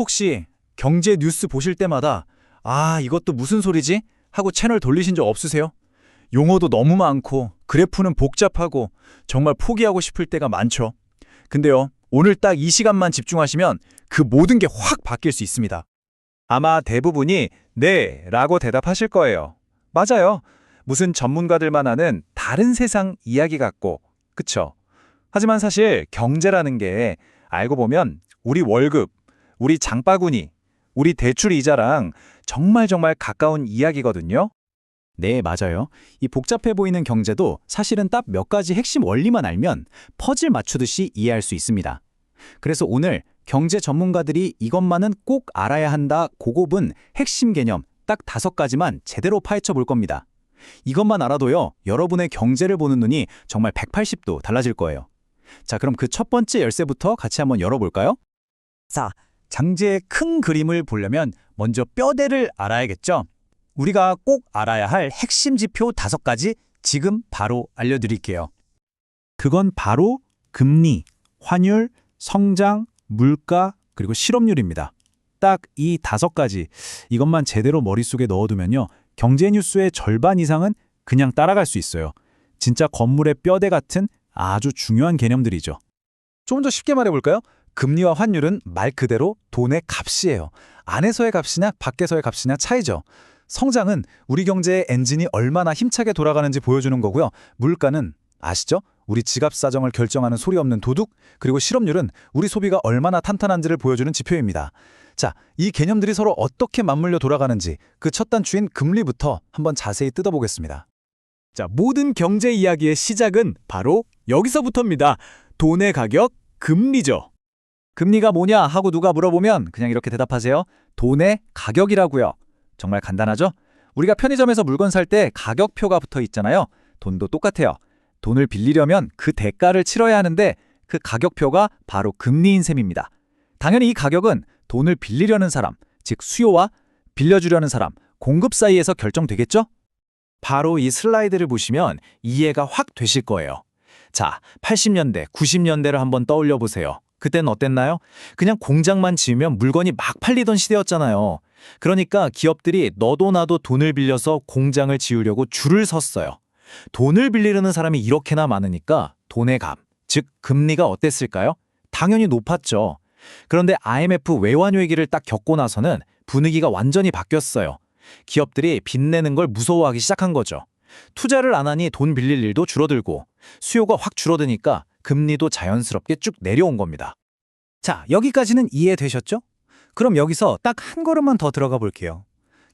혹시 경제 뉴스 보실 때마다 이것도 무슨 소리지? 하고 채널 돌리신 적 없으세요? 용어도 너무 많고 그래프는 복잡하고 정말 포기하고 싶을 때가 많죠. 근데요, 오늘 딱 이 시간만 집중하시면 그 모든 게 확 바뀔 수 있습니다. 아마 대부분이 네 라고 대답하실 거예요. 맞아요. 무슨 전문가들만 아는 다른 세상 이야기 같고, 그쵸? 하지만 사실 경제라는 게 알고 보면 우리 월급, 우리 장바구니, 우리 대출 이자랑 정말 가까운 이야기거든요. 네, 맞아요. 이 복잡해 보이는 경제도 사실은 딱 몇 가지 핵심 원리만 알면 퍼즐 맞추듯이 이해할 수 있습니다. 그래서 오늘 경제 전문가들이 이것만은 꼭 알아야 한다 고급은 핵심 개념 딱 5가지만 제대로 파헤쳐 볼 겁니다. 이것만 알아도요, 여러분의 경제를 보는 눈이 정말 180도 달라질 거예요. 자, 그럼 그 첫 번째 열쇠부터 같이 한번 열어볼까요? 자, 장제의 큰 그림을 보려면 먼저 뼈대를 알아야겠죠? 우리가 꼭 알아야 할 핵심 지표 5가지 지금 바로 알려드릴게요. 그건 바로 금리, 환율, 성장, 물가, 그리고 실업률입니다. 딱 이 5가지, 이것만 제대로 머릿속에 넣어두면요, 경제 뉴스의 절반 이상은 그냥 따라갈 수 있어요. 진짜 건물의 뼈대 같은 아주 중요한 개념들이죠. 좀 더 쉽게 말해볼까요? 금리와 환율은 말 그대로 돈의 값이에요. 안에서의 값이냐 밖에서의 값이냐 차이죠. 성장은 우리 경제의 엔진이 얼마나 힘차게 돌아가는지 보여주는 거고요. 물가는 아시죠? 우리 지갑 사정을 결정하는 소리 없는 도둑, 그리고 실업률은 우리 소비가 얼마나 탄탄한지를 보여주는 지표입니다. 자, 이 개념들이 서로 어떻게 맞물려 돌아가는지 그 첫 단추인 금리부터 한번 자세히 뜯어보겠습니다. 자, 모든 경제 이야기의 시작은 바로 여기서부터입니다. 돈의 가격, 금리죠. 금리가 뭐냐 하고 누가 물어보면 그냥 이렇게 대답하세요. 돈의 가격이라고요. 정말 간단하죠? 우리가 편의점에서 물건 살 때 가격표가 붙어 있잖아요. 돈도 똑같아요. 돈을 빌리려면 그 대가를 치러야 하는데 그 가격표가 바로 금리인 셈입니다. 당연히 이 가격은 돈을 빌리려는 사람, 즉 수요와 빌려주려는 사람, 공급 사이에서 결정되겠죠? 바로 이 슬라이드를 보시면 이해가 확 되실 거예요. 자, 80년대, 90년대를 한번 떠올려 보세요. 그때는 어땠나요? 그냥 공장만 지으면 물건이 막 팔리던 시대였잖아요. 그러니까 기업들이 너도 나도 돈을 빌려서 공장을 지으려고 줄을 섰어요. 돈을 빌리려는 사람이 이렇게나 많으니까 돈의 값, 즉 금리가 어땠을까요? 당연히 높았죠. 그런데 IMF 외환 위기를 딱 겪고 나서는 분위기가 완전히 바뀌었어요. 기업들이 빚내는 걸 무서워하기 시작한 거죠. 투자를 안 하니 돈 빌릴 일도 줄어들고 수요가 확 줄어드니까 금리도 자연스럽게 쭉 내려온 겁니다. 자, 여기까지는 이해되셨죠? 그럼 여기서 딱 한 걸음만 더 들어가 볼게요.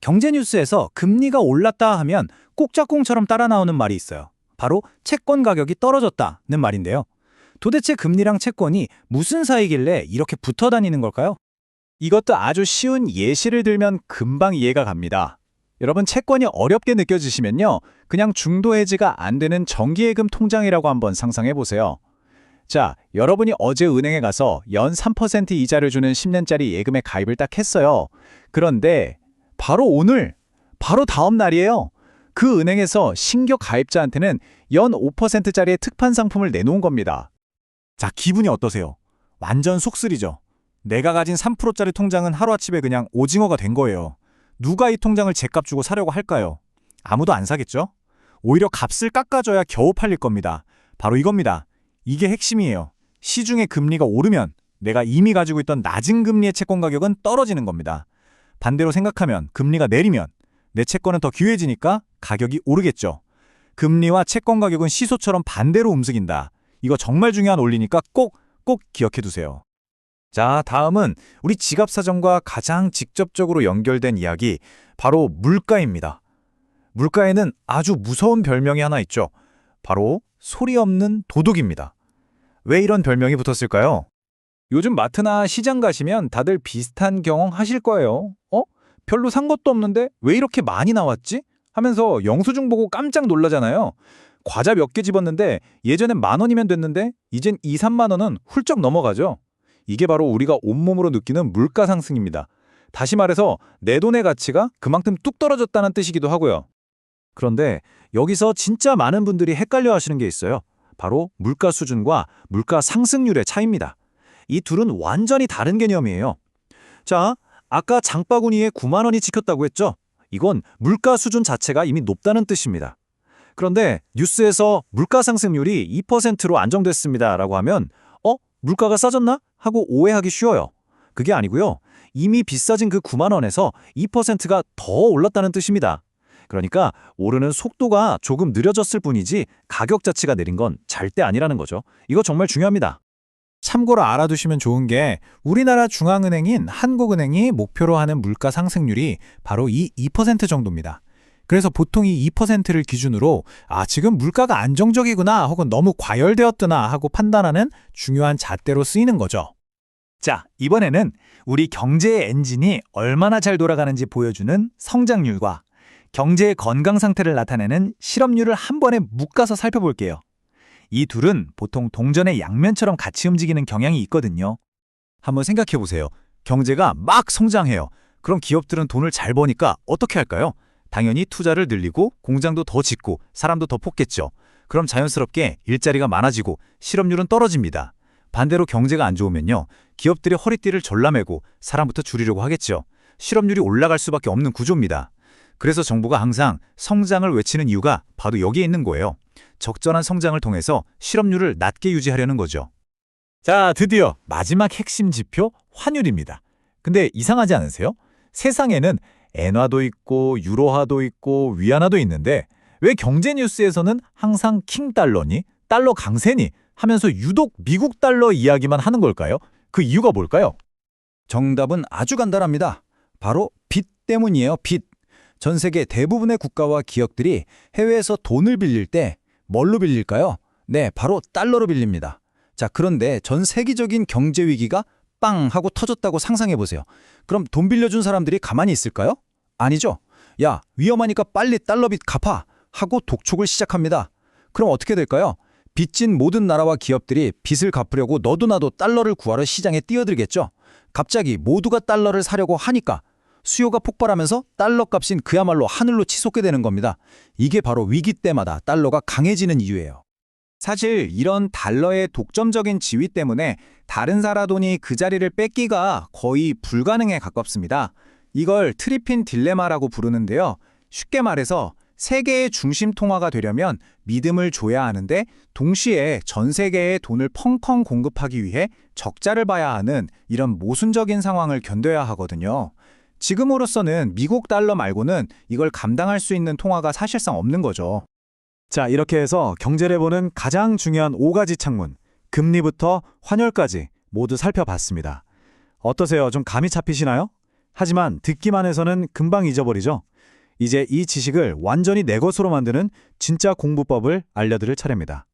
경제 뉴스에서 금리가 올랐다 하면 꼭 짝꿍처럼 따라 나오는 말이 있어요. 바로 채권 가격이 떨어졌다는 말인데요. 도대체 금리랑 채권이 무슨 사이길래 이렇게 붙어 다니는 걸까요? 이것도 아주 쉬운 예시를 들면 금방 이해가 갑니다. 여러분, 채권이 어렵게 느껴지시면요, 그냥 중도 해지가 안 되는 정기예금 통장이라고 한번 상상해 보세요. 자, 여러분이 어제 은행에 가서 연 3% 이자를 주는 10년짜리 예금에 가입을 딱 했어요. 그런데 바로 오늘, 바로 다음 날이에요. 그 은행에서 신규 가입자한테는 연 5%짜리의 특판 상품을 내놓은 겁니다. 자, 기분이 어떠세요? 완전 속쓰리죠. 내가 가진 3%짜리 통장은 하루아침에 그냥 오징어가 된 거예요. 누가 이 통장을 제값 주고 사려고 할까요? 아무도 안 사겠죠? 오히려 값을 깎아줘야 겨우 팔릴 겁니다. 바로 이겁니다. 이게 핵심이에요. 시중의 금리가 오르면 내가 이미 가지고 있던 낮은 금리의 채권 가격은 떨어지는 겁니다. 반대로 생각하면 금리가 내리면 내 채권은 더 귀해지니까 가격이 오르겠죠. 금리와 채권 가격은 시소처럼 반대로 움직인다. 이거 정말 중요한 원리니까 꼭 기억해 두세요. 자, 다음은 우리 지갑 사정과 가장 직접적으로 연결된 이야기, 바로 물가입니다. 물가에는 아주 무서운 별명이 하나 있죠. 바로 소리 없는 도둑입니다. 왜 이런 별명이 붙었을까요? 요즘 마트나 시장 가시면 다들 비슷한 경험 하실 거예요. 별로 산 것도 없는데 왜 이렇게 많이 나왔지? 하면서 영수증 보고 깜짝 놀라잖아요. 과자 몇 개 집었는데 예전엔 10,000원이면 됐는데 이젠 2, 3만 원은 훌쩍 넘어가죠. 이게 바로 우리가 온몸으로 느끼는 물가 상승입니다. 다시 말해서 내 돈의 가치가 그만큼 뚝 떨어졌다는 뜻이기도 하고요. 그런데 여기서 진짜 많은 분들이 헷갈려 하시는 게 있어요. 바로 물가 수준과 물가 상승률의 차이입니다. 이 둘은 완전히 다른 개념이에요. 자, 아까 장바구니에 9만 원이 찍혔다고 했죠? 이건 물가 수준 자체가 이미 높다는 뜻입니다. 그런데 뉴스에서 물가 상승률이 2%로 안정됐습니다라고 하면 물가가 싸졌나? 하고 오해하기 쉬워요. 그게 아니고요. 이미 비싸진 그 9만 원에서 2%가 더 올랐다는 뜻입니다. 그러니까 오르는 속도가 조금 느려졌을 뿐이지 가격 자체가 내린 건 절대 아니라는 거죠. 이거 정말 중요합니다. 참고로 알아두시면 좋은 게 우리나라 중앙은행인 한국은행이 목표로 하는 물가 상승률이 바로 이 2% 정도입니다. 그래서 보통 이 2%를 기준으로 지금 물가가 안정적이구나 혹은 너무 과열되었구나 하고 판단하는 중요한 잣대로 쓰이는 거죠. 자, 이번에는 우리 경제의 엔진이 얼마나 잘 돌아가는지 보여주는 성장률과 경제의 건강 상태를 나타내는 실업률을 한 번에 묶어서 살펴볼게요. 이 둘은 보통 동전의 양면처럼 같이 움직이는 경향이 있거든요. 한번 생각해 보세요. 경제가 막 성장해요. 그럼 기업들은 돈을 잘 버니까 어떻게 할까요? 당연히 투자를 늘리고 공장도 더 짓고 사람도 더 뽑겠죠. 그럼 자연스럽게 일자리가 많아지고 실업률은 떨어집니다. 반대로 경제가 안 좋으면요. 기업들이 허리띠를 졸라매고 사람부터 줄이려고 하겠죠. 실업률이 올라갈 수밖에 없는 구조입니다. 그래서 정부가 항상 성장을 외치는 이유가 바로 여기에 있는 거예요. 적절한 성장을 통해서 실업률을 낮게 유지하려는 거죠. 자, 드디어 마지막 핵심 지표 환율입니다. 근데 이상하지 않으세요? 세상에는 엔화도 있고 유로화도 있고 위안화도 있는데 왜 경제 뉴스에서는 항상 킹달러니 달러 강세니 하면서 유독 미국 달러 이야기만 하는 걸까요? 그 이유가 뭘까요? 정답은 아주 간단합니다. 바로 빚 때문이에요. 빚. 전 세계 대부분의 국가와 기업들이 해외에서 돈을 빌릴 때 뭘로 빌릴까요? 네, 바로 달러로 빌립니다. 자, 그런데 전 세계적인 경제 위기가 빵 하고 터졌다고 상상해 보세요. 그럼 돈 빌려준 사람들이 가만히 있을까요? 아니죠. 야, 위험하니까 빨리 달러빚 갚아 하고 독촉을 시작합니다. 그럼 어떻게 될까요? 빚진 모든 나라와 기업들이 빚을 갚으려고 너도 나도 달러를 구하러 시장에 뛰어들겠죠. 갑자기 모두가 달러를 사려고 하니까 수요가 폭발하면서 달러 값인 그야말로 하늘로 치솟게 되는 겁니다. 이게 바로 위기 때마다 달러가 강해지는 이유예요. 사실 이런 달러의 독점적인 지위 때문에 다른 나라 돈이 그 자리를 뺏기가 거의 불가능에 가깝습니다. 이걸 트리핀 딜레마라고 부르는데요. 쉽게 말해서 세계의 중심 통화가 되려면 믿음을 줘야 하는데 동시에 전 세계에 돈을 펑펑 공급하기 위해 적자를 봐야 하는 이런 모순적인 상황을 견뎌야 하거든요. 지금으로서는 미국 달러 말고는 이걸 감당할 수 있는 통화가 사실상 없는 거죠. 자, 이렇게 해서 경제를 보는 가장 중요한 5가지 창문, 금리부터 환율까지 모두 살펴봤습니다. 어떠세요? 좀 감이 잡히시나요? 하지만 듣기만 해서는 금방 잊어버리죠? 이제 이 지식을 완전히 내 것으로 만드는 진짜 공부법을 알려드릴 차례입니다.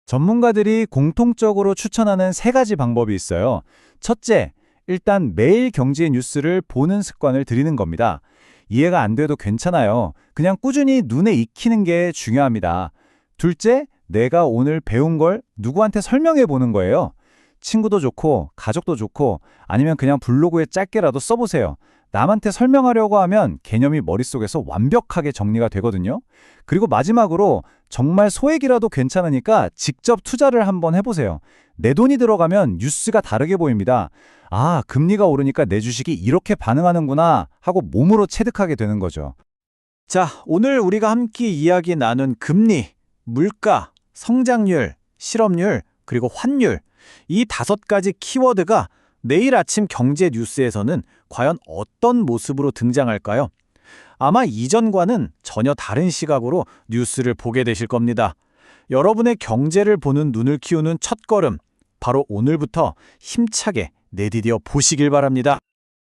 전문가들이 공통적으로 추천하는 3가지 방법이 있어요. 첫째, 일단 매일 경제 뉴스를 보는 습관을 들이는 겁니다. 이해가 안 돼도 괜찮아요. 그냥 꾸준히 눈에 익히는 게 중요합니다. 둘째, 내가 오늘 배운 걸 누구한테 설명해 보는 거예요. 친구도 좋고 가족도 좋고 아니면 그냥 블로그에 짧게라도 써보세요. 남한테 설명하려고 하면 개념이 머릿속에서 완벽하게 정리가 되거든요. 그리고 마지막으로 정말 소액이라도 괜찮으니까 직접 투자를 한번 해보세요. 내 돈이 들어가면 뉴스가 다르게 보입니다. 금리가 오르니까 내 주식이 이렇게 반응하는구나 하고 몸으로 체득하게 되는 거죠. 자, 오늘 우리가 함께 이야기 나눈 금리, 물가, 성장률, 실업률, 그리고 환율, 이 5가지 키워드가 내일 아침 경제 뉴스에서는 과연 어떤 모습으로 등장할까요? 아마 이전과는 전혀 다른 시각으로 뉴스를 보게 되실 겁니다. 여러분의 경제를 보는 눈을 키우는 첫걸음, 바로 오늘부터 힘차게 내디뎌 보시길 바랍니다.